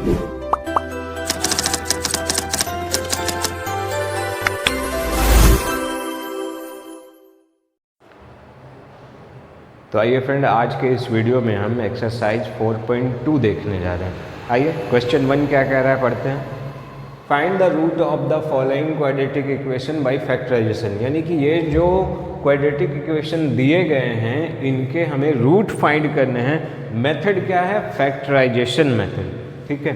तो आइए फ्रेंड, आज के इस वीडियो में हम एक्सरसाइज 4.2 देखने जा रहे हैं। आइए क्वेश्चन 1 क्या कह रहा है, पढ़ते हैं। Find the root of the following quadratic equation by factorisation. यानी कि ये जो क्वाड्रेटिक इक्वेशन दिए गए हैं इनके हमें रूट फाइंड करने हैं। मेथड क्या है? Factorisation method. ठीक है,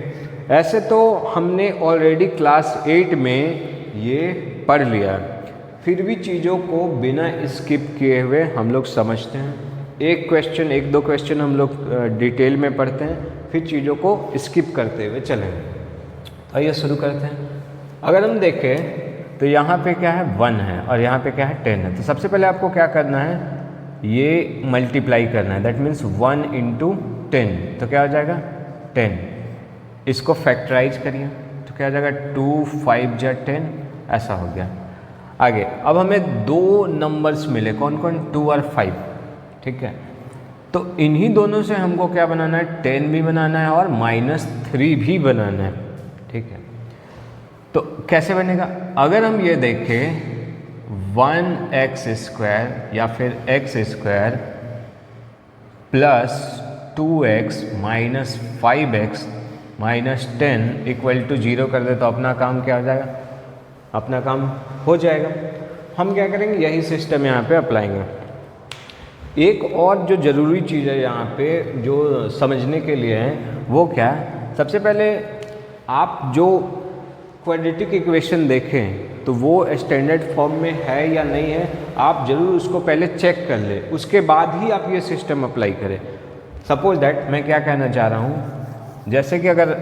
ऐसे तो हमने ऑलरेडी क्लास 8 में ये पढ़ लिया, फिर भी चीज़ों को बिना स्किप किए हुए हम लोग समझते हैं। एक दो क्वेश्चन हम लोग डिटेल में पढ़ते हैं, फिर चीज़ों को स्किप करते हुए चलेंगे। तो आइए शुरू करते हैं। अगर हम देखें तो यहाँ पे क्या है, 1 है और यहाँ पे क्या है, 10 है। तो सबसे पहले आपको क्या करना है, ये मल्टीप्लाई करना है। दैट मीन्स 1 × 10, तो क्या हो जाएगा 10। इसको फैक्टराइज करिए तो क्या हो जाएगा 2 5 × 10, ऐसा हो गया। आगे अब हमें दो नंबर्स मिले, कौन कौन, 2 और 5। ठीक है, तो इन्हीं दोनों से हमको क्या बनाना है, 10 भी बनाना है और -3 भी बनाना है। ठीक है, तो कैसे बनेगा? अगर हम ये देखें 1x² या फिर x² + 2x - 5x - 10 = 0 कर दे तो अपना काम क्या हो जाएगा, अपना काम हो जाएगा। हम क्या करेंगे, यही सिस्टम यहाँ पे अप्लाएंगे। एक और जो ज़रूरी चीज़ है यहाँ पे जो समझने के लिए है, वो क्या है, सबसे पहले आप जो क्वाड्रेटिक इक्वेशन देखें तो वो स्टैंडर्ड फॉर्म में है या नहीं है, आप ज़रूर उसको पहले चेक कर लें, उसके बाद ही आप ये सिस्टम अप्लाई करें। सपोज दैट मैं क्या कहना चाह रहा हूँ, जैसे कि अगर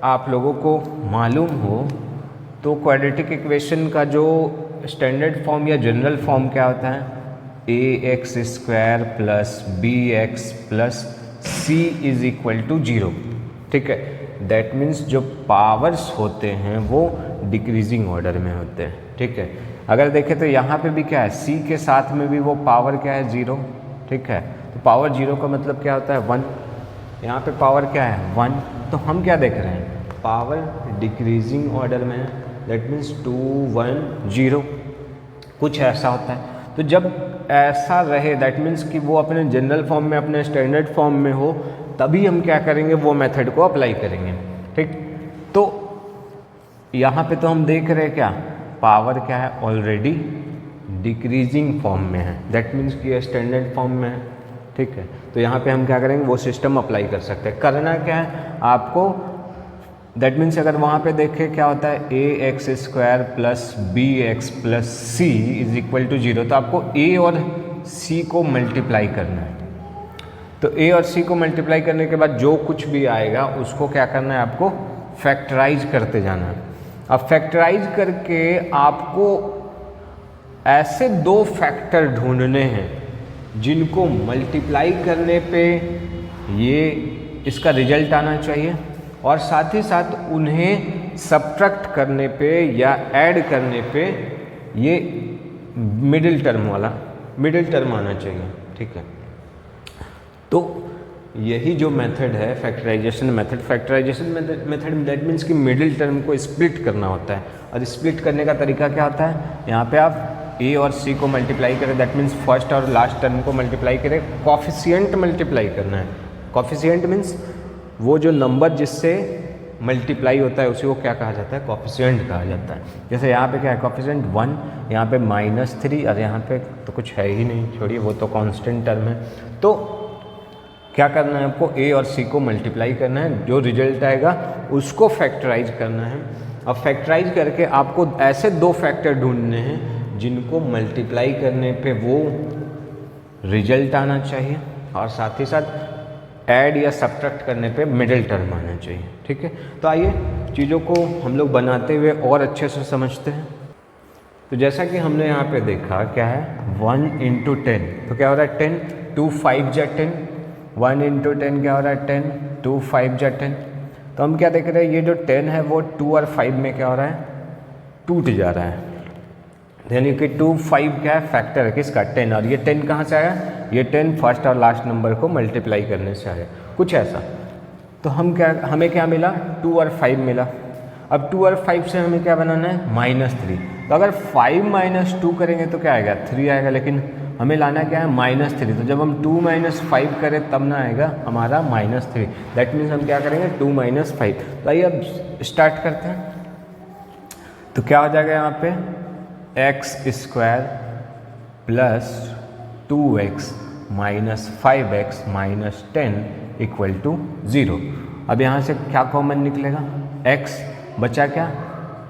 आप लोगों को मालूम हो तो क्वाड्रेटिक इक्वेशन का जो स्टैंडर्ड फॉर्म या जनरल फॉर्म क्या होता है, ax² + bx + c = 0। ठीक है, दैट मीन्स जो पावर्स होते हैं वो डिक्रीजिंग ऑर्डर में होते हैं। ठीक है, अगर देखें तो यहाँ पे भी क्या है, c के साथ में भी वो पावर क्या है, 0। ठीक है, तो पावर 0 का मतलब क्या होता है, 1। यहाँ पे पावर क्या है, 1। तो हम क्या देख रहे हैं, पावर डिक्रीजिंग ऑर्डर में है। दैट मीन्स 2 1 0, कुछ ऐसा होता है। तो जब ऐसा रहे, दैट मीन्स कि वो अपने जनरल फॉर्म में, अपने स्टैंडर्ड फॉर्म में हो, तभी हम क्या करेंगे, वो मेथड को अप्लाई करेंगे। ठीक, तो यहाँ पे तो हम देख रहे हैं क्या, पावर क्या है, ऑलरेडी डिक्रीजिंग फॉर्म में है। दैट मीन्स कि ये स्टैंडर्ड फॉर्म में है। ठीक है, तो यहाँ पे हम क्या करेंगे, वो सिस्टम अप्लाई कर सकते हैं। करना क्या है आपको, दैट मीन्स अगर वहाँ पे देखें क्या होता है, ax² + bx + c = 0, तो आपको a और c को मल्टीप्लाई करना है। तो a और c को मल्टीप्लाई करने के बाद जो कुछ भी आएगा उसको क्या करना है, आपको फैक्टराइज करते जाना है। अब फैक्टराइज करके आपको ऐसे दो फैक्टर ढूंढने हैं जिनको मल्टीप्लाई करने पे ये इसका रिजल्ट आना चाहिए, और साथ ही साथ उन्हें सब्ट्रैक्ट करने पे या ऐड करने पे ये मिडिल टर्म आना चाहिए। ठीक है, तो यही जो मेथड है फैक्टराइजेशन मेथड दैट मीन्स कि मिडिल टर्म को स्प्लिट करना होता है। और स्प्लिट करने का तरीका क्या होता है, यहाँ पे आप a और c को मल्टीप्लाई करें, दैट मीन्स फर्स्ट और लास्ट टर्म को मल्टीप्लाई करें, कॉफिशिएंट मल्टीप्लाई करना है। कॉफिशिएंट मीन्स वो जो नंबर जिससे मल्टीप्लाई होता है उसी को क्या कहा जाता है, कॉफिशिएंट कहा जाता है। जैसे यहाँ पे क्या है, कॉफिशिएंट 1, यहाँ पे -3 और यहाँ पे तो कुछ है ही नहीं, छोड़िए वो तो कांस्टेंट टर्म है। तो क्या करना है आपको, a और c को मल्टीप्लाई करना है, जो रिजल्ट आएगा उसको फैक्टराइज करना है। अब फैक्टराइज करके आपको ऐसे दो फैक्टर ढूंढने हैं जिनको मल्टीप्लाई करने पे वो रिजल्ट आना चाहिए, और साथ ही साथ ऐड या सब्ट्रैक्ट करने पे मिडिल टर्म आना चाहिए। ठीक है, तो आइए चीज़ों को हम लोग बनाते हुए और अच्छे से समझते हैं। तो जैसा कि हमने यहाँ पे देखा क्या है, 1 × 10, तो क्या हो रहा है 10, 2 5 × 10, 1 × 10 क्या हो रहा है 10, 2 5 × 10। तो हम क्या देख रहे हैं, ये जो 10 है वो 2 और 5 में क्या हो रहा है, टूट जा रहा है। यानी कि 2 5 क्या है, फैक्टर है किसका, 10, और ये 10 कहाँ से आया, ये 10 फर्स्ट और लास्ट नंबर को मल्टीप्लाई करने से आया, कुछ ऐसा। तो हमें क्या मिला, 2 और 5 मिला। अब 2 और 5 से हमें क्या बनाना है, -3। तो अगर 5 - 2 करेंगे तो क्या आएगा, 3 आएगा, लेकिन हमें लाना क्या है, -3। तो जब हम 2 - 5 करें तब ना आएगा हमारा -3। दैट मीन्स हम क्या करेंगे, 2 - 5। तो आइए अब स्टार्ट करते हैं। तो क्या हो जाएगा यहाँ पे, x² + 2x - 5x - 10 = 0। अब यहाँ से क्या कॉमन निकलेगा, x बचा क्या,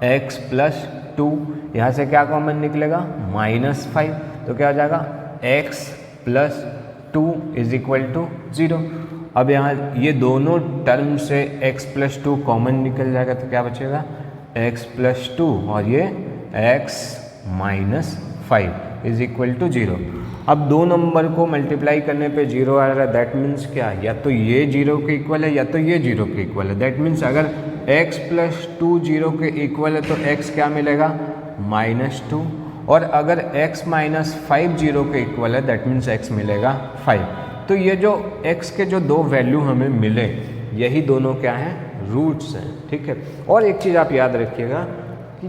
x + 2, यहाँ से क्या कॉमन निकलेगा, -5। तो क्या हो जाएगा, x + 2 = 0। अब यहाँ ये दोनों टर्म से x + 2 कॉमन निकल जाएगा, तो क्या बचेगा, x + 2 और ये x - 5 = 0। अब दो नंबर को मल्टीप्लाई करने पे 0 आ रहा है, दैट मीन्स क्या, या तो ये 0 के इक्वल है या तो ये 0 के इक्वल है। दैट मीन्स अगर x + 2 0 के इक्वल है तो x क्या मिलेगा, -2, और अगर x - 5 0 के इक्वल है दैट मीन्स x मिलेगा 5। तो ये जो x के जो दो वैल्यू हमें मिले, यही दोनों क्या हैं, रूट्स हैं। ठीक है, और एक चीज़ आप याद रखिएगा कि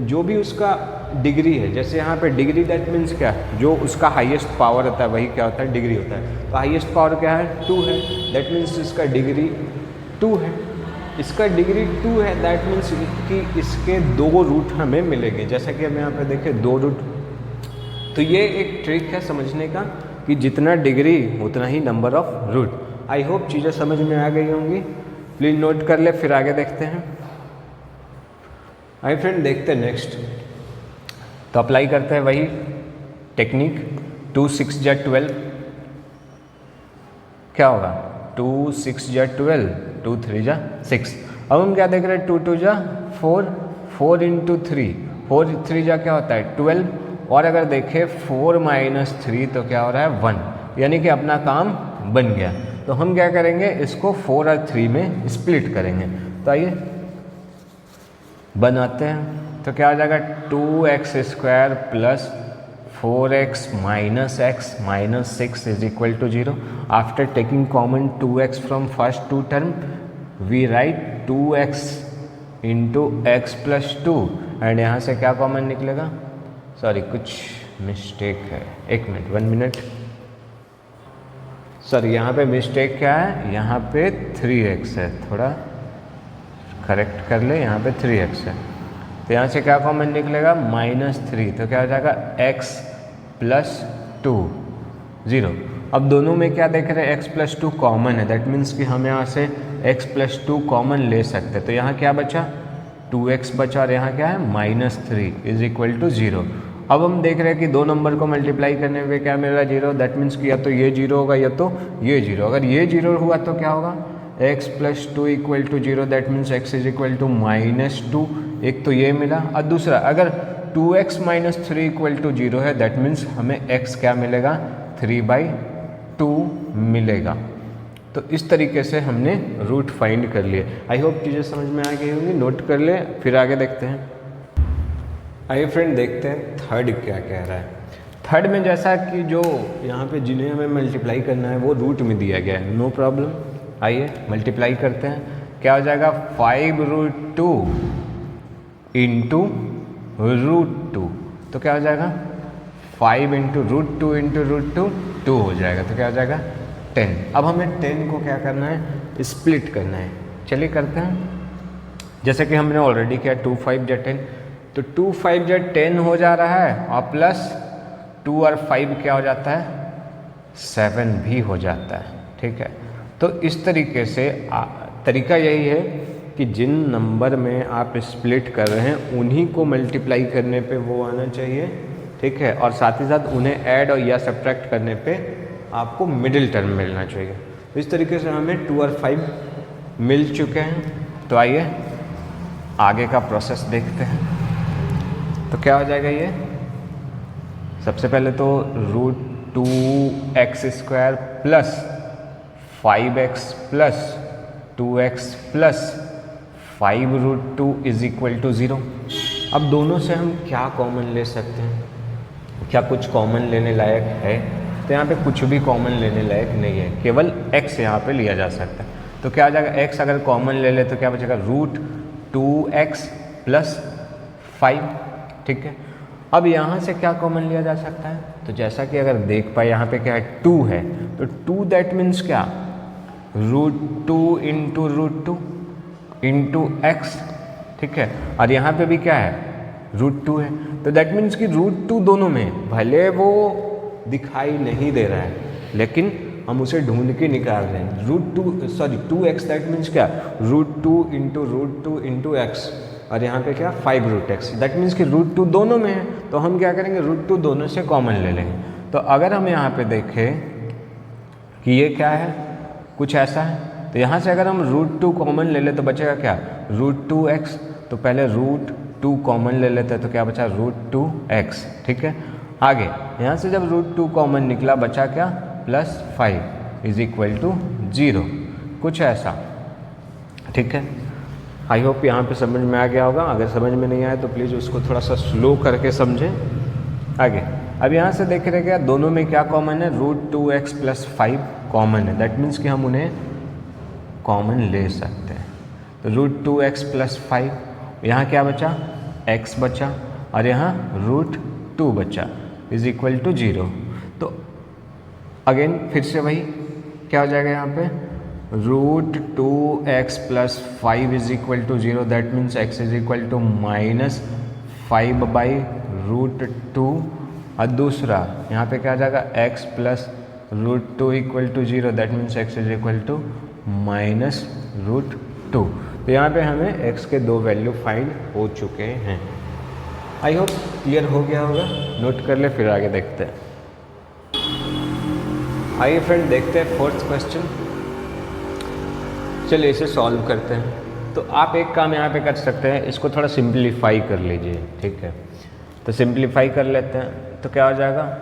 जो भी उसका डिग्री है, जैसे यहाँ पे डिग्री दैट मीन्स क्या, जो उसका हाईएस्ट पावर होता है वही क्या होता है, डिग्री होता है। तो हाईएस्ट पावर क्या है, 2 है, दैट मीन्स इसका डिग्री 2 है। इसका डिग्री 2 है, दैट मीन्स कि इसके 2 रूट हमें मिलेंगे। जैसा कि हम यहाँ पे देखें 2 रूट। तो ये एक ट्रिक है समझने का कि जितना डिग्री उतना ही number of root. I hope चीज़ें समझ में आ गई होंगी। प्लीज़ नोट कर ले, फिर आगे देखते हैं। आई फ्रेंड, देखते हैं नेक्स्ट। तो अप्लाई करते हैं वही टेक्निक। 2 6 × 12 क्या होगा, 2 6 × 12, 2 3 × 6। अब हम क्या देख रहे हैं, 2 2 × 4, 4 × 3, 4 3 × क्या होता है 12, और अगर देखें 4 - 3 तो क्या हो रहा है 1, यानी कि अपना काम बन गया। तो हम क्या करेंगे, इसको 4 और 3 में स्प्लिट करेंगे। तो आइए बनाते हैं। तो क्या हो जाएगा, 2x² + 4x - x - 6 = 0। After taking common 2x from first 2 term we write 2x × x + 2, and यहाँ से क्या कॉमन निकलेगा, सॉरी कुछ मिस्टेक है, 1 मिनट 1 मिनट, सॉरी यहाँ पे मिस्टेक क्या है, यहाँ पे 3x है, थोड़ा करेक्ट कर ले, यहाँ पे 3x है। तो यहाँ से क्या कॉमन निकलेगा, -3। तो क्या हो जाएगा, x + 2 0। अब दोनों में क्या देख रहे हैं, x + 2 कॉमन है, दैट मीन्स कि हम यहाँ से x + 2 कॉमन ले सकते हैं। तो यहाँ क्या बचा, 2x बचा, और यहाँ क्या है, -3 = 0। अब हम देख रहे हैं कि दो नंबर को मल्टीप्लाई करने पे क्या मिल रहा है, 0। दैट मीन्स कि या तो ये 0 होगा या तो ये 0। अगर ये 0 हुआ तो क्या होगा, x + 2 = 0, दैट मीन्स x = -2। एक तो ये मिला, और दूसरा अगर 2x - 3 = 0 है, दैट मीन्स हमें x क्या मिलेगा, 3/2 मिलेगा। तो इस तरीके से हमने रूट फाइंड कर लिए। आई होप चीज़ें समझ में आ गई होंगी, नोट कर ले, फिर आगे देखते हैं। आइए फ्रेंड देखते हैं थर्ड क्या कह रहा है। थर्ड में जैसा कि जो यहाँ पे जिन्हें हमें मल्टीप्लाई करना है वो रूट में दिया गया है, नो प्रॉब्लम। आइए मल्टीप्लाई करते हैं। क्या हो जाएगा, 5√2 × √2। तो क्या हो जाएगा, 5 × √2 × √2 2 हो जाएगा। तो क्या हो जाएगा, 10। अब हमें 10 को क्या करना है, स्प्लिट करना है। चलिए करते हैं। जैसे कि हमने ऑलरेडी किया, 2 5 × 10, तो 2 5 × 10 हो जा रहा है, और प्लस 2 और 5 क्या हो जाता है, 7 भी हो जाता है। ठीक है, तो इस तरीके से तरीका यही है कि जिन नंबर में आप स्प्लिट कर रहे हैं उन्हीं को मल्टीप्लाई करने पे वो आना चाहिए। ठीक है, और साथ ही साथ उन्हें ऐड और या सब्ट्रैक्ट करने पे आपको मिडिल टर्म मिलना चाहिए। तो इस तरीके से हमें 2 और 5 मिल चुके हैं। तो आइए आगे का प्रोसेस देखते हैं। तो क्या हो जाएगा, ये सबसे पहले तो √2x² + 5x + 2x + 5√2 = 0। अब दोनों से हम क्या कॉमन ले सकते हैं, क्या कुछ कॉमन लेने लायक है? तो यहाँ पे कुछ भी कॉमन लेने लायक नहीं है, केवल x यहाँ पे लिया जा सकता है। तो क्या आ जाएगा, x अगर कॉमन ले ले तो क्या बचेगा, √2x + 5। ठीक है, अब यहाँ से क्या कॉमन लिया जा सकता है, तो जैसा कि अगर देख पाए यहाँ पे क्या है, 2 है, तो 2 दैट मीन्स क्या, √2 इंटू √2 इंटू x। ठीक है, और यहाँ पे भी क्या है, √2 है, तो दैट मीन्स कि √2 दोनों में, भले वो दिखाई नहीं दे रहा है लेकिन हम उसे ढूंढ के निकाल रहे हैं। 2x दैट मीन्स क्या, √2 इंटू √2 इंटू x, और यहाँ पे क्या 5√x, दैट मीन्स कि √2 दोनों में है, तो हम क्या करेंगे, √2 दोनों से कॉमन ले लेंगे। तो अगर हम यहाँ पे देखें कि ये क्या है, कुछ ऐसा है, तो यहाँ से अगर हम √2 कॉमन ले ले तो बचेगा क्या, √2x, तो पहले √2 कॉमन ले लेते हैं तो क्या बचा, √2x। ठीक है, आगे यहाँ से जब √2 कॉमन निकला बचा क्या, +5 = 0, कुछ ऐसा। ठीक है, आई होप यहाँ पे समझ में आ गया होगा। अगर समझ में नहीं आया तो प्लीज़ उसको थोड़ा सा स्लो करके समझें। आगे अब यहाँ से देख रहे क्या, दोनों में क्या कॉमन है, √2x + 5 कॉमन है, दैट मीन्स कि हम उन्हें कॉमन ले सकते हैं। तो √2x + 5, यहाँ क्या बचा, x बचा, और यहाँ √2 बचा = 0। तो अगेन फिर से वही क्या हो जाएगा, यहाँ पे √2x + 5 = 0, दैट मीन्स x = -5/√2, और दूसरा यहाँ पे क्या आ जाएगा, x + √2 = 0, दैट मीन्स x = -√2। तो यहाँ पे हमें x के 2 वैल्यू फाइंड हो चुके हैं। आई होप क्लियर हो गया होगा, नोट कर ले, फिर आगे देखते हैं। आइए फ्रेंड देखते हैं 4th क्वेश्चन। चलिए इसे सॉल्व करते हैं। तो आप एक काम यहाँ पे कर सकते हैं, इसको थोड़ा सिंप्लीफाई कर लीजिए। ठीक है, तो सिंप्लीफाई कर लेते हैं, तो क्या हो जाएगा,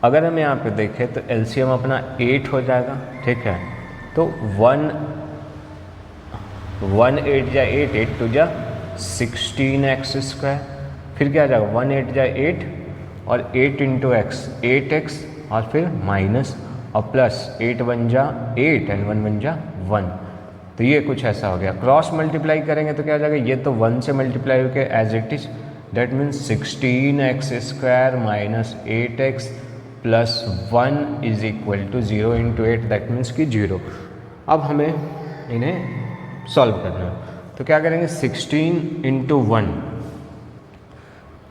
अगर हम यहाँ पे देखें तो एलसीएम अपना 8 हो जाएगा। ठीक है, तो 1 8 जा 8, 8 2 जा 16x², फिर क्या आ जाएगा, 1 8 जा 8 और 8 इंटू x 8x, और फिर माइनस और प्लस 8 1 जा 8 एंड 1 1 जा 1। तो ये कुछ ऐसा हो गया। क्रॉस मल्टीप्लाई करेंगे तो क्या हो जाएगा, ये तो 1 से मल्टीप्लाई होकर as it is, that means 16x² minus 8x plus 1 = 0 into 8, that means कि 0। अब हमें इन्हें सॉल्व करना है, तो क्या करेंगे, 16 इंटू 1,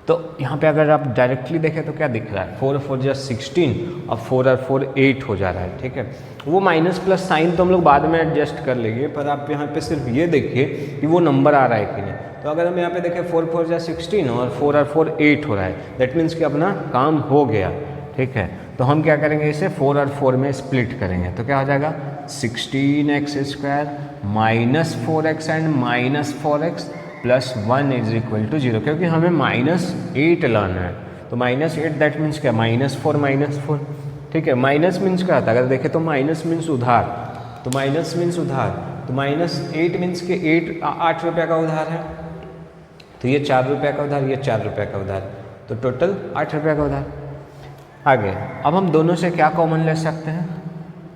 तो यहाँ पे अगर आप डायरेक्टली देखें तो क्या दिख रहा है, 4 4 जा 16 और 4 और 4 8 हो जा रहा है। ठीक है, वो माइनस प्लस साइन तो हम लोग बाद में एडजस्ट कर लेंगे, पर आप यहाँ पे सिर्फ ये देखिए कि वो नंबर आ रहा है कि नहीं। तो अगर हम यहाँ पे देखें 4 4 जा 16 और 4 और 4 8 हो रहा है, दैट मीन्स कि अपना काम हो गया। ठीक है, तो हम क्या करेंगे, इसे 4 और 4 में स्प्लिट करेंगे, तो क्या हो जाएगा, 16x² minus 4x and minus 4x plus 1 = 0, क्योंकि हमें -8 लाना है। तो -8 दैट मीन्स क्या, -4। ठीक है, माइनस मीन्स क्या आता है, अगर देखें तो माइनस मीन्स उधार, तो माइनस मीन्स उधार, तो -8 मीन्स के 8 रुपये का उधार है, तो ये 4 रुपये का उधार, ये 4 रुपये का उधार, तो टोटल 8 रुपये का उधार। आगे अब हम दोनों से क्या कॉमन ले सकते हैं,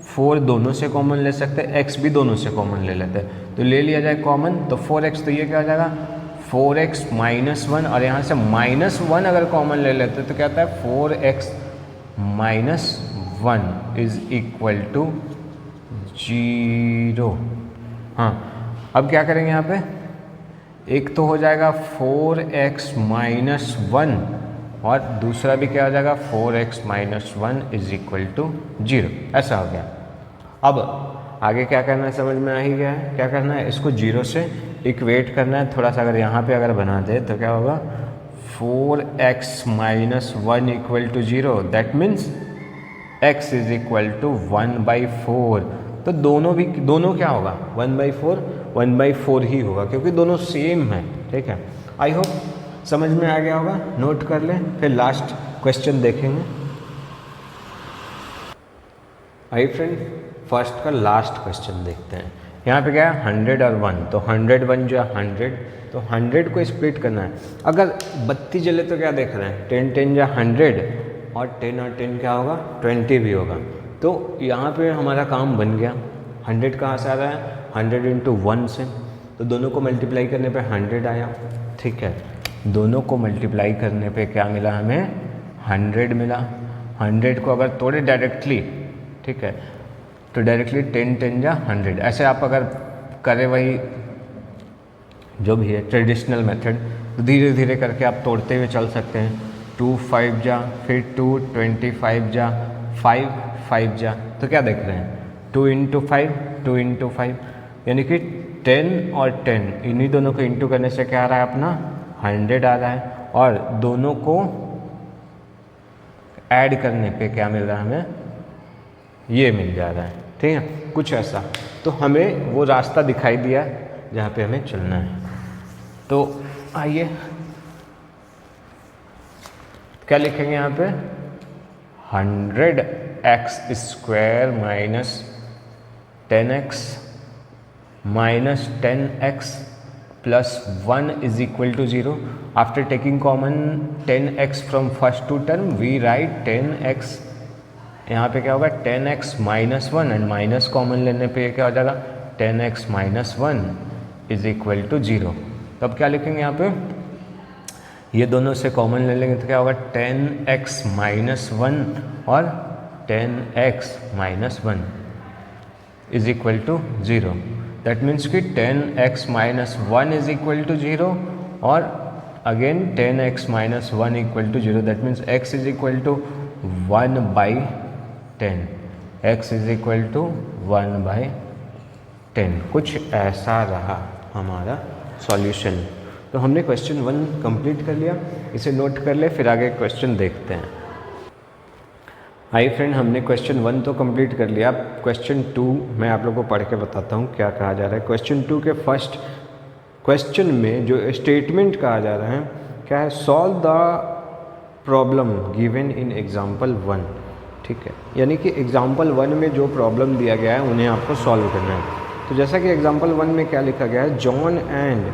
4 दोनों से कॉमन ले सकते हैं, x भी दोनों से कॉमन ले लेते हैं, तो ले लिया जाए कॉमन, तो 4x, तो ये क्या हो जाएगा, 4x - 1, और यहाँ से -1 अगर कॉमन ले लेते हैं तो क्या आता है, 4x - 1 = 0। हाँ, अब क्या करेंगे, यहाँ पे एक तो हो जाएगा 4x - 1 और दूसरा भी क्या हो जाएगा, 4x - 1 = 0। ऐसा हो गया। अब आगे क्या करना है, समझ में आ ही गया है। क्या करना है, इसको 0 से इक्वेट करना है। थोड़ा सा अगर यहाँ पे अगर बना दे तो क्या होगा, 4x - 1 = 0, दैट मीन्स x = 1/4। तो दोनों क्या होगा, 1/4 ही होगा, क्योंकि दोनों सेम है। ठीक है, आई होप समझ में आ गया होगा, नोट कर लें, फिर लास्ट क्वेश्चन देखेंगे। आई फ्रेंड, फर्स्ट का लास्ट क्वेश्चन देखते हैं। यहाँ पे क्या है, 100 और 1, तो 100 1 जो 100, तो 100 को स्प्लिट करना है। अगर बत्ती जले तो क्या देख रहे हैं, 10 10 जा 100 और 10 और 10 क्या होगा, 20 भी होगा। तो यहाँ पे हमारा काम बन गया, 100 कहाँ से आ रहा है, 100 इंटू 1 से, तो दोनों को मल्टीप्लाई करने पे 100 आया, ठीक है। दोनों को मल्टीप्लाई करने पे क्या मिला हमें, 100 मिला। 100 को अगर तोड़े डायरेक्टली, ठीक है, तो डायरेक्टली 10 10 जा 100, ऐसे आप अगर करें वही जो भी है ट्रेडिशनल मेथड, तो धीरे धीरे करके आप तोड़ते हुए चल सकते हैं। 2 5 जा, फिर 2 25 जा, 5 5 जा, तो क्या देख रहे हैं, 2 इंटू 5 2 इंटू 5, यानी कि 10 और 10 इन्हीं दोनों को इंटू करने से क्या आ रहा है अपना 100 आ रहा है, और दोनों को ऐड करने पे क्या मिल रहा है हमें, ये मिल जा रहा है, ठीक है, कुछ ऐसा। तो हमें वो रास्ता दिखाई दिया जहाँ पे हमें चलना है। तो आइए क्या लिखेंगे यहाँ पे, 100x square minus 10x minus 10x plus 1 is equal to 0। After taking common 10x from first two term we write 10x, यहाँ पे क्या होगा 10x minus 1, and minus common लेने पे क्या हो जाएगा 10x minus 1 is equal to 0। तो अब क्या लिखेंगे यहाँ पे, ये दोनों से कॉमन ले लेंगे तो क्या होगा 10x माइनस 1 और 10x minus 1 is equal to 0। That means कि 10x minus 1 is equal to 0 और again 10x minus 1 equal to 0। That means x is equal to 1/10, x is equal to 1/10। कुछ ऐसा रहा हमारा सॉल्यूशन। तो हमने क्वेश्चन 1 कंप्लीट कर लिया, इसे नोट कर ले, फिर आगे क्वेश्चन देखते हैं। हाय फ्रेंड, हमने क्वेश्चन 1 तो कंप्लीट कर लिया। अब क्वेश्चन 2 मैं आप लोगों को पढ़ के बताता हूँ क्या कहा जा रहा है। क्वेश्चन 2 के फर्स्ट क्वेश्चन में जो स्टेटमेंट कहा जा रहा है क्या है, solve the problem given in example 1, ठीक है, यानी कि एग्जाम्पल 1 में जो प्रॉब्लम दिया गया है उन्हें आपको सॉल्व करना है। तो जैसा कि एग्जाम्पल 1 में क्या लिखा गया है, John and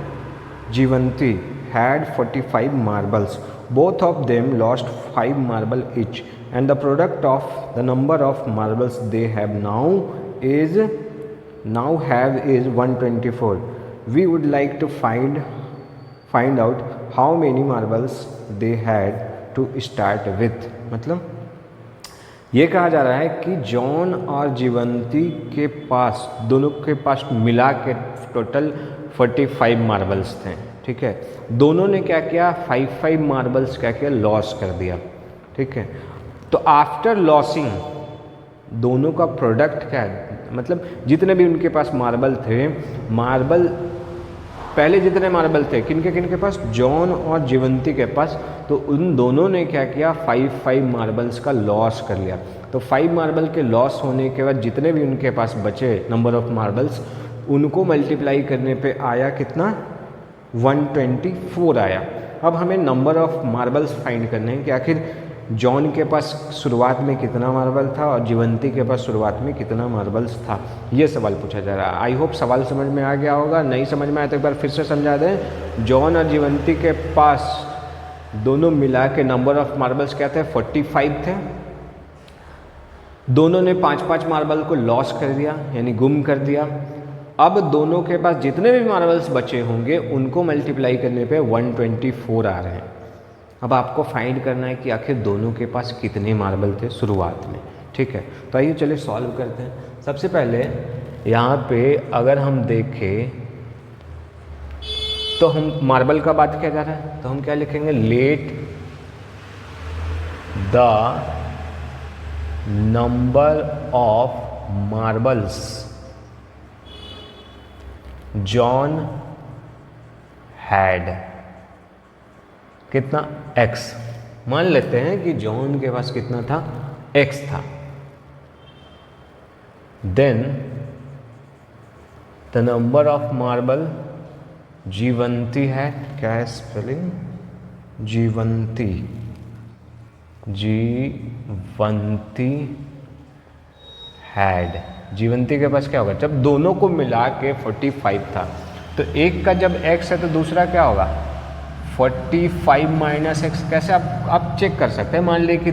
जीवंती had 45 marbles. Both of them lost 5 marble each, and the product of the number of marbles they have now have is 124. We would like to find out how many marbles they had to start with. मतलब ये कहा जा रहा है कि John और जीवंती के पास, दोनों के पास मिला के टोटल 45 मार्बल्स थे, ठीक है। दोनों ने क्या किया, 5 मार्बल्स क्या किया, लॉस कर दिया, ठीक है। तो आफ्टर लॉसिंग दोनों का प्रोडक्ट क्या है, मतलब जितने भी उनके पास मार्बल थे, मार्बल पहले जितने मार्बल थे किन के पास, जॉन और जीवंती के पास, तो उन दोनों ने क्या किया 5 मार्बल्स का लॉस कर लिया। तो 5 मार्बल के लॉस होने के बाद जितने भी उनके पास बचे नंबर ऑफ मार्बल्स, उनको मल्टीप्लाई करने पे आया कितना, 124 आया। अब हमें नंबर ऑफ मार्बल्स फाइंड करने हैं कि आखिर जॉन के पास शुरुआत में कितना मार्बल था और जीवंती के पास शुरुआत में कितना मार्बल्स था, ये सवाल पूछा जा रहा है। आई होप सवाल समझ में आ गया होगा। नहीं समझ में आया तो एक बार फिर से समझा दें। जॉन और जीवंती के पास दोनों मिला के नंबर ऑफ मार्बल्स क्या थे, 45 थे। दोनों ने 5 मार्बल को लॉस कर दिया, यानी गुम कर दिया। अब दोनों के पास जितने भी मार्बल्स बचे होंगे उनको मल्टीप्लाई करने पे 124 आ रहे हैं। अब आपको फाइंड करना है कि आखिर दोनों के पास कितने मार्बल थे शुरुआत में, ठीक है। तो आइए चलिए सॉल्व करते हैं। सबसे पहले यहाँ पे अगर हम देखें तो हम मार्बल का बात किया जा रहा है, तो हम क्या लिखेंगे, let the number of marbles John had, कितना, x। मान लेते हैं कि जॉन के पास कितना था, x था। Then the number of marble Jivanti है, क्या है स्पेलिंग, जीवंती हैड, जीवंती के पास क्या होगा, जब दोनों को मिला के 45 था तो एक का जब x है तो दूसरा क्या होगा 45 माइनस एक्स। कैसे आप चेक कर सकते हैं, मान लीजिए कि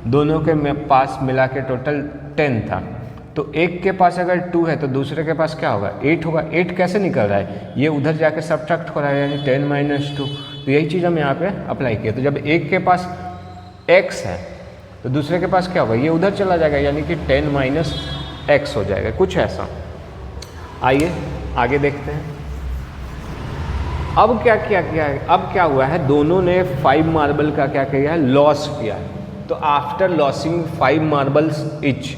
दोनों के पास मिला के टोटल 10 था, तो एक के पास अगर 2 है तो दूसरे के पास क्या होगा 8 होगा। 8 कैसे निकल रहा है, ये उधर जाके सब्ट्रैक्ट हो रहा है, यानी 10 - 2। तो यही चीज़ हम यहाँ पे अप्लाई किया। तो जब एक के पास x है तो दूसरे के पास क्या होगा, ये उधर चला जाएगा, यानी कि 10 - x हो जाएगा, कुछ ऐसा। आइए आगे देखते हैं। अब क्या किया है, अब क्या हुआ है, दोनों ने 5 मार्बल का क्या किया है, लॉस किया है। तो आफ्टर लॉसिंग 5 मार्बल्स इच,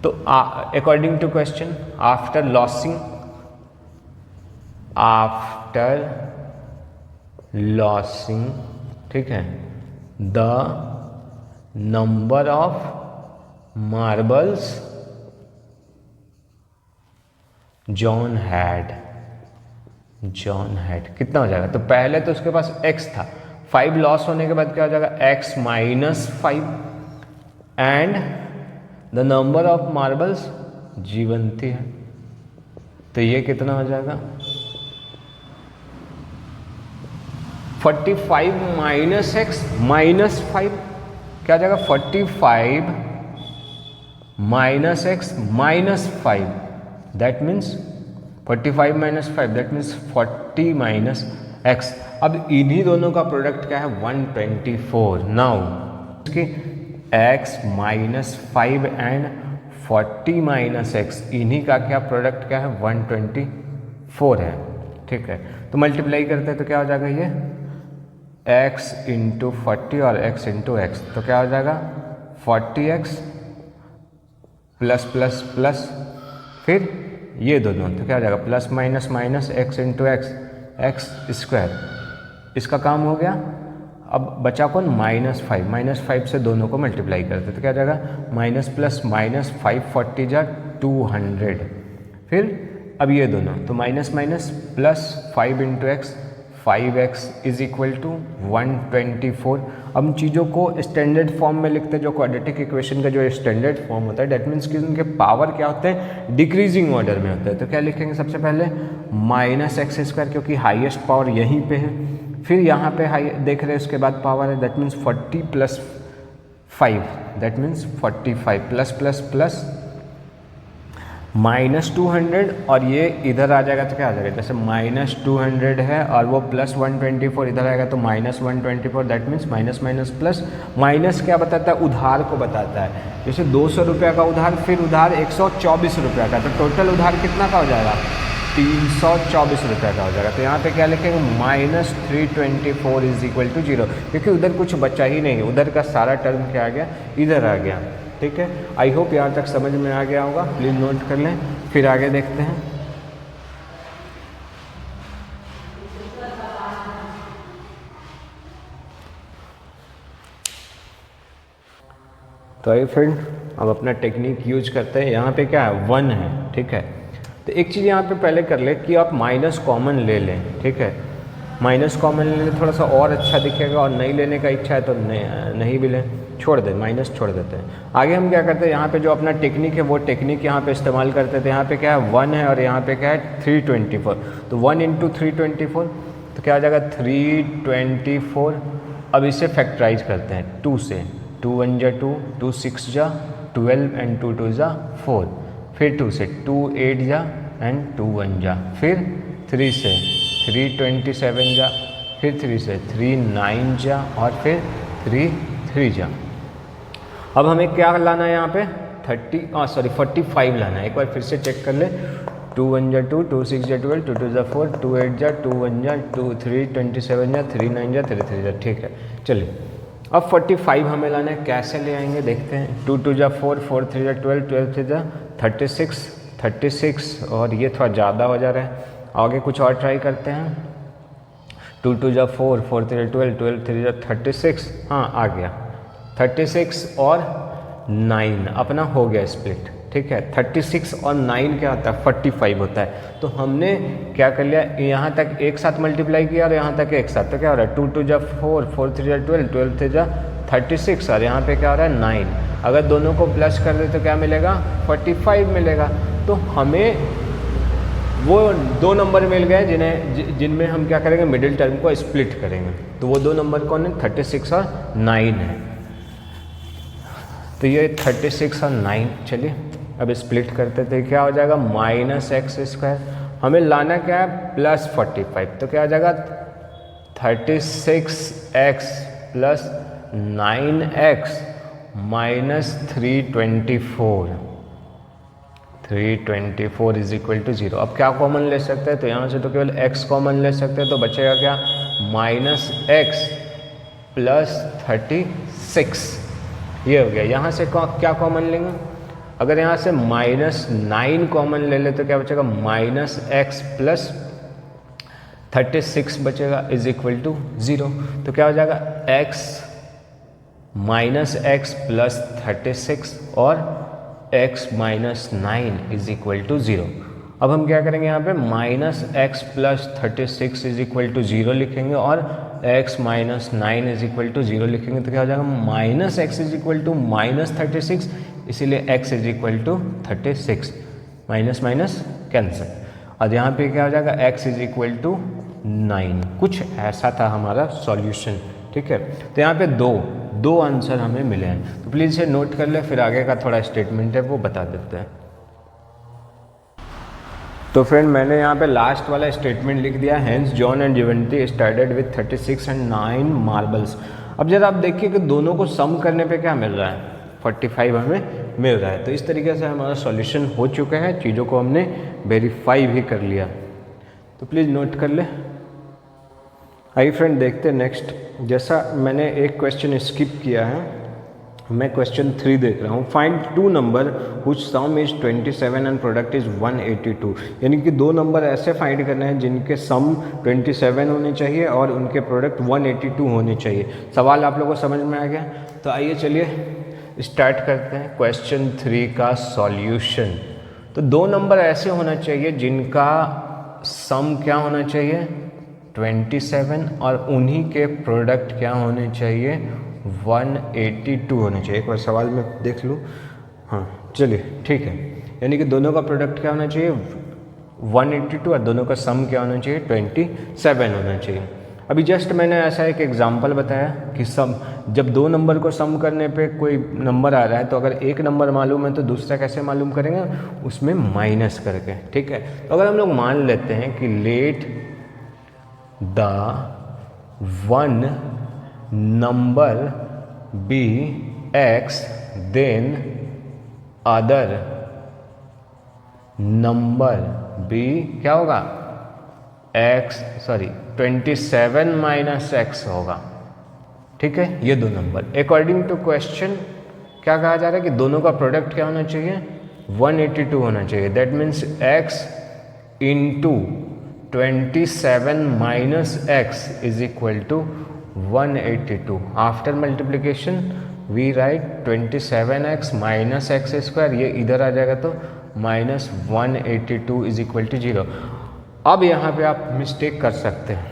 तो according to question, after losing ठीक है, the number of marbles John had कितना हो जाएगा। तो पहले तो उसके पास x था, 5 लॉस होने के बाद क्या हो जाएगा, x - 5 and the number of marbles Jivanti है। तो ये कितना हो जाएगा, 45 - x - 5 क्या हो जाएगा, 45 - x - 5 that means 45 - 5 that means 40 - x। अब इन्हीं दोनों का प्रोडक्ट क्या है, 124। नाउ इसकी x - 5 एंड 40 - x, इन्हीं का क्या प्रोडक्ट क्या है, 124 है। ठीक है, तो मल्टीप्लाई करते हैं तो क्या हो जाएगा, ये x × 40 और x × x, तो क्या हो जाएगा 40x प्लस प्लस प्लस, फिर ये दोनों, तो क्या हो जाएगा plus minus minus x × x² इसका काम हो गया। अब बचा कौन, -5 -5 से दोनों को मल्टीप्लाई करते तो क्या हो जाएगा, माइनस प्लस माइनस 540 जा 200, फिर अब ये दोनों, तो minus minus plus 5 × x, 5x = 124। अब चीज़ों को स्टैंडर्ड फॉर्म में लिखते हैं, जो क्वाड्रेटिक इक्वेशन का जो स्टैंडर्ड फॉर्म होता है, डेट मीन्स कि उनके पावर क्या होते हैं, डिक्रीजिंग ऑर्डर में होते हैं। तो क्या लिखेंगे सबसे पहले, -x², क्योंकि हाईएस्ट पावर यहीं पे है, फिर यहाँ पे हाई देख रहे हैं उसके बाद पावर है, that means 40 + 5 that means 45 plus plus plus -200, और ये इधर आ जाएगा तो क्या आ जाएगा, जैसे -200 है और वो प्लस 124 इधर आएगा तो -124 that means minus minus plus. Minus क्या बताता है, उधार को बताता है। जैसे 200 रुपये का उधार, फिर उधार 124 रुपये का, तो टोटल उधार कितना का हो जाएगा, 324 रुपये का हो जाएगा। तो यहाँ पे क्या लिखेंगे, -324 = 0, क्योंकि उधर कुछ बचा ही नहीं, उधर का सारा टर्म क्या आ गया, इधर आ गया। ठीक है, आई होप यहाँ तक समझ में आ गया होगा, प्लीज़ नोट कर लें, फिर आगे देखते हैं। तो आइए फ्रेंड, अब अपना टेक्निक यूज करते हैं। यहाँ पे क्या है, 1 है। ठीक है, तो एक चीज़ यहाँ पे पहले कर ले कि आप माइनस कॉमन ले लें। ठीक है, माइनस कॉमन ले लें, थोड़ा सा और अच्छा दिखेगा, और नहीं लेने का इच्छा है तो नहीं भी लें, छोड़ दें, माइनस छोड़ देते हैं। आगे हम क्या करते हैं, यहाँ पे जो अपना टेक्निक है वो टेक्निक यहाँ पे इस्तेमाल करते थे। यहाँ पे क्या है, 1 है और यहाँ पे क्या है 324, तो 1 × 324 तो क्या आ जाएगा 324। अब इसे फैक्टराइज करते हैं 2 से, 2 × 1 = 2, 2 × 6 = 12 एंड 2 × 2 = 4, फिर 2 से 2 × 8 = एंड 2 × 1 = फिर 3 से 3 × 27 = फिर 3 से 3 × 9 = और फिर 3 × 3 = अब हमें क्या लाना है यहाँ पे 45 लाना है। एक बार फिर से चेक कर ले, 2 × 1 = 2, 2 × 6 = 12, 2 × 2 = 4, 2 × 8 = 2 × 1 = 2, 3 × 27 = 3 × 9 = 3 × 3 = ठीक है। चलिए अब 45 हमें लाना है, कैसे ले आएंगे देखते हैं। 2 × 2 = 4, 4 × 3 = 12, 12 × 3 = 36, और ये थोड़ा ज़्यादा हो जा रहा है। आगे कुछ और ट्राई करते हैं। 2 × 2 = 4, 4 × 3 = 12, 12 × 3 = 36, हाँ आ गया 36 और 9 अपना हो गया स्प्लिट। ठीक है, 36 और 9 क्या होता है 45 होता है। तो हमने क्या कर लिया, यहाँ तक एक साथ मल्टीप्लाई किया और यहाँ तक एक साथ, तो क्या हो रहा है 2 × 2 = 4, 4 × 3 = 12, 12 × 3 = 36, और यहाँ पे क्या हो रहा है 9। अगर दोनों को प्लस कर दे तो क्या मिलेगा 45 मिलेगा। तो हमें वो 2 नंबर मिल गए जिनमें हम क्या करेंगे, मिडिल टर्म को स्प्लिट करेंगे। तो वो 2 नंबर कौन है, 36 और 9 है। तो ये 36 और 9, चलिए अब स्प्लिट करते थे, क्या हो जाएगा -x², हमें लाना क्या है +45, तो क्या हो जाएगा 36x + 9x -324 is equal to 0। अब क्या कॉमन ले सकते हैं, तो यहाँ से तो केवल x कॉमन ले सकते हैं, तो बचेगा क्या -x + 36, ये हो गया। यहाँ से क्या कॉमन लेंगे, अगर यहाँ से -9 कॉमन ले ले तो क्या बचेगा -x + 36 बचेगा इज इक्वल टू 0। तो क्या हो जाएगा x + 36 और x - 9 इज इक्वल टू 0। अब हम क्या करेंगे, यहाँ पे -x + 36 इज इक्वल टू 0 लिखेंगे और x - 9 इज इक्वल टू 0 लिखेंगे, तो क्या हो जाएगा -x इज इक्वल टू -36, इसीलिए x is equal to 36, minus cancel, और यहाँ पे क्या हो जाएगा x इज इक्वल टू 9। कुछ ऐसा था हमारा सॉल्यूशन, ठीक है। तो यहाँ पे दो आंसर हमें मिले हैं, तो प्लीज़ इसे नोट कर ले, फिर आगे का थोड़ा स्टेटमेंट है वो बता देते हैं। तो फ्रेंड मैंने यहाँ पे लास्ट वाला स्टेटमेंट लिख दिया, hence John and Jiventi started with 36 and 9 marbles. अब जरा आप देखिए कि दोनों को सम करने पे क्या मिल रहा है, 45 हमें मिल रहा है। तो इस तरीके से हमारा सॉल्यूशन हो चुका है, चीज़ों को हमने वेरीफाई भी कर लिया, तो प्लीज़ नोट कर ले। आइए फ्रेंड देखते हैं नेक्स्ट। जैसा मैंने एक क्वेश्चन स्किप किया है, मैं क्वेश्चन 3 देख रहा हूँ। Find 2 number which some is 27 and product is 182। यानी कि 2 नंबर ऐसे फाइंड करने हैं जिनके सम 27 होने चाहिए और उनके प्रोडक्ट 182 होने चाहिए। सवाल आप लोगों को समझ में आ गया? तो आइए चलिए स्टार्ट करते हैं क्वेश्चन 3 का सॉल्यूशन। तो 2 नंबर ऐसे होना चाहिए जिनका सम क्या होना चाहिए 27 और उन्हीं के प्रोडक्ट क्या होने चाहिए 182 होने चाहिए। एक बार सवाल में देख लूँ, हाँ चलिए ठीक है। यानी कि दोनों का प्रोडक्ट क्या होना चाहिए 182 और दोनों का सम क्या होना चाहिए 27 होना चाहिए। अभी जस्ट मैंने ऐसा एक एग्जांपल बताया कि सम, जब 2 नंबर को सम करने पे कोई नंबर आ रहा है तो अगर एक नंबर मालूम है तो दूसरा कैसे मालूम करेंगे, उसमें माइनस करके, ठीक है। तो अगर हम लोग मान लेते हैं कि let the one number be x then other number be क्या होगा 27 माइनस x होगा, ठीक है। ये 2 नंबर अकॉर्डिंग टू क्वेश्चन क्या कहा जा रहा है कि दोनों का प्रोडक्ट क्या होना चाहिए 182 होना चाहिए। That means x into 27 minus x is equal to 182। After multiplication we write 27x minus x square, ये इधर आ जाएगा तो माइनस 182 इज इक्वल टू 0। अब यहाँ पे आप मिस्टेक कर सकते हैं,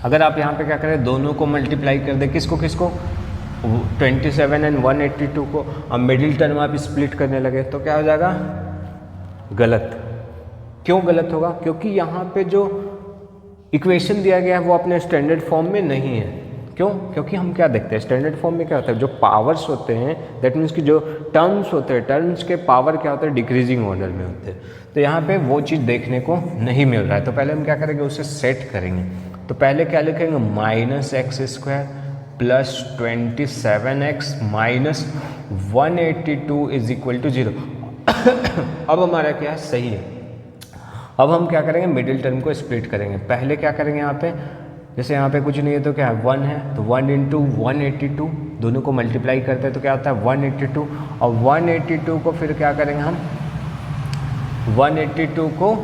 अगर आप यहाँ पे क्या करें दोनों को मल्टीप्लाई कर दें, किसको 27 एंड 182 को, अब मिडिल टर्म आप स्प्लिट करने लगे तो क्या हो जाएगा गलत। क्यों गलत होगा? क्योंकि यहाँ पे जो इक्वेशन दिया गया है वो अपने स्टैंडर्ड फॉर्म में नहीं है। क्यों? क्योंकि हम क्या देखते हैं स्टैंडर्ड फॉर्म में क्या होता है, जो पावर्स होते हैं दैट मीन्स कि जो टर्म्स होते हैं, टर्म्स के पावर क्या होते हैं डिक्रीजिंग ऑर्डर में होते हैं। तो यहाँ पे वो चीज़ देखने को नहीं मिल रहा है, तो पहले हम क्या करेंगे उसे सेट करेंगे। तो पहले क्या लिखेंगे minus x square plus 27x minus 182 is equal to 0। अब हमारा क्या सही है। अब हम क्या करेंगे मिडिल टर्म को स्प्लिट करेंगे। पहले क्या करेंगे यहाँ पे, जैसे यहाँ पे कुछ नहीं है तो क्या है 1 है, तो 1 इंटू 182 दोनों को मल्टीप्लाई करते हैं तो क्या होता है 182, और 182 को फिर क्या करेंगे हम 182 को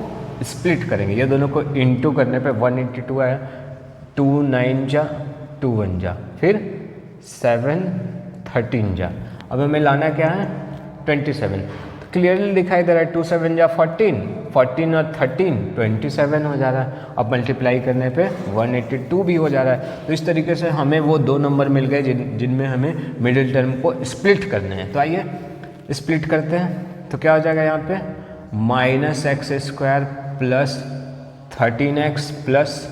स्प्लिट करेंगे। ये दोनों को इंटू करने पे 182 आया, 2 9 जा 2 1 जा, फिर 7 13 जा। अब हमें लाना क्या है 27। क्लियरली दिखाई दे रहा है 2 7 जा 14, 14 और 13 27 हो जा रहा है। अब मल्टीप्लाई करने पे 182 भी हो जा रहा है। तो इस तरीके से हमें वो 2 नंबर मिल गए जिनमें हमें मिडिल टर्म को स्प्लिट करने हैं। तो आइए स्प्लिट करते हैं। तो क्या हो जाएगा यहाँ पे minus x square plus 13x plus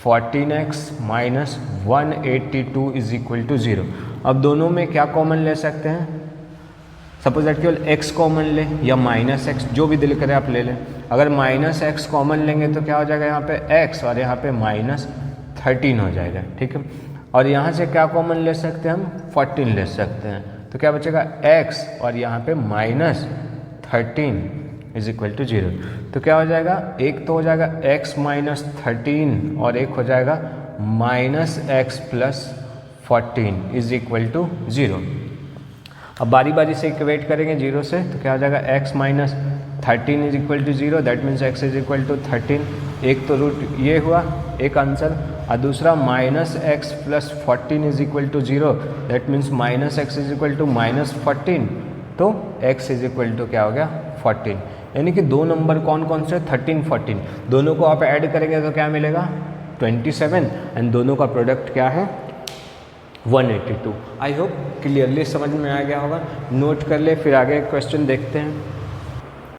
14x minus 182 is equal to 0। अब दोनों में क्या कॉमन ले सकते हैं सपोज दैट केवल x कॉमन ले या माइनस एक्स, जो भी दिल करे आप ले लें। अगर माइनस एक्स कॉमन लेंगे तो क्या हो जाएगा यहाँ पे x और यहाँ पे माइनस 13 हो जाएगा, ठीक है। और यहाँ से क्या कॉमन ले सकते हैं हम, 14 ले सकते हैं, तो क्या बचेगा x और यहाँ पे माइनस 13 इज इक्वल टू 0। तो क्या हो जाएगा, एक तो हो जाएगा x माइनस 13 और एक हो जाएगा minus x plus 14 is equal to 0। अब बारी बारी से इक्वेट करेंगे 0 से, तो क्या हो जाएगा x minus 13 is equal to 0, that means x is equal to 13। एक तो रूट ये हुआ एक आंसर, और दूसरा minus x plus 14 is equal to 0, that means minus x is equal to minus 14, तो x इज इक्वल टू क्या हो गया 14। यानी कि दो नंबर कौन कौन से, 13 14, दोनों को आप ऐड करेंगे तो क्या मिलेगा 27, एंड दोनों का प्रोडक्ट क्या है 182। आई होप क्लियरली समझ में आ गया होगा। नोट कर ले, फिर आगे क्वेश्चन देखते हैं।